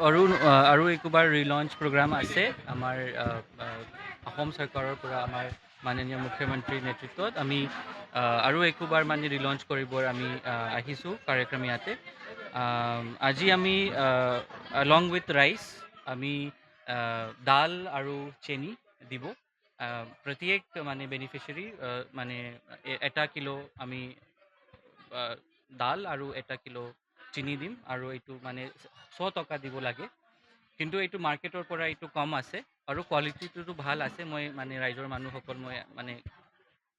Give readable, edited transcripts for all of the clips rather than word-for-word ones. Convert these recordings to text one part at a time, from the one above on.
আৰু একোবাৰ ৰিলঞ্চ প্ৰগ্ৰাম আছে আমাৰ অসম চৰকাৰৰ পৰা আমাৰ মাননীয় মুখ্যমন্ত্ৰীৰ নেতৃত্বত আমি আৰু একোবাৰ মানে ৰিলঞ্চ কৰিবৰ আমি আহিছোঁ কাৰ্যক্ৰম ইয়াতে আজি আমি along with ৰাইচ আমি দাল আৰু চেনি দিব প্ৰত্যেক মানে বেনিফিচিয়াৰী মানে 1 কিলো আমি দাল আৰু 1 কিলো চিনি দিম আৰু এইটো মানে 100 টকা দিব লাগে কিন্তু এইটো মাৰ্কেটৰ পৰা এইটো কম আছে আৰু কোৱালিটিটো ভাল আছে মই মানে ৰাইজৰ মানুহসকল মই মানে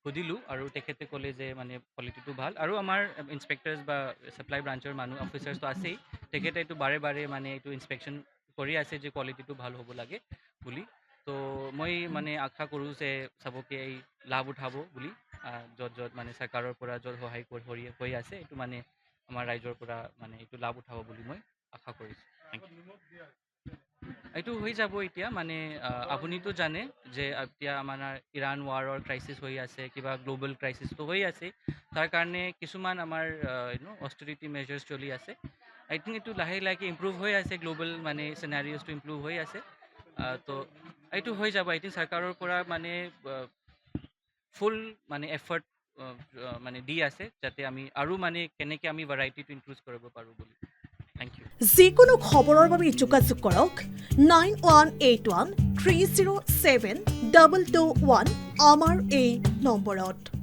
সুধিলোঁ আৰু তেখেতে ক'লে যে মানে কোৱালিটিটো ভাল আৰু আমাৰ ইনস্পেক্টৰ্ছ বা ছাপ্লাই ব্ৰাঞ্চৰ মানুহ অফিচাৰ্ছটো আছেই তেখেতে এইটো বাৰে বাৰে মানে এইটো ইনস্পেকশ্যন কৰি আছে যে কোৱালিটিটো ভাল হ'ব লাগে বুলি তো মই মানে আশা কৰোঁ যে চবকে এই লাভ উঠাব বুলি য'ত য'ত মানে চৰকাৰৰ পৰা য'ত সহায় হৈ আছে এইটো মানে আমাৰ ৰাইজৰ পৰা মানে এইটো লাভ উঠাব বুলি মই আশা কৰিছোঁ থেংক ইউ এইটো হৈ যাব এতিয়া মানে আপুনিতো জানে যে এতিয়া আমাৰ ইৰাণ ৱাৰৰ ক্ৰাইচিছ হৈ আছে কিবা গ্ল'বেল ক্ৰাইচিছটো হৈ আছে তাৰ কাৰণে কিছুমান আমাৰ অষ্টেৰিটি মেজাৰ্ছ চলি আছে আই থিংক এইটো লাহে লাহে ইম্প্ৰুভ হৈ আছে গ্ল'বেল মানে চিনাৰিঅ'ছটো ইম্প্ৰুভ হৈ আছে তো এইটো হৈ যাব আই থিংক চৰকাৰৰ পৰা মানে ফুল মানে এফৰ্ট মানে দি আছে যাতে আমি আৰু মানে কেনেকৈ আমি ভেৰাইটিটো ইনক্ৰিজ কৰিব পাৰোঁ বুলি থেংক ইউ যিকোনো খবৰৰ বাবে যোগাযোগ কৰক 9181 307 221 আমাৰ এই নম্বৰত।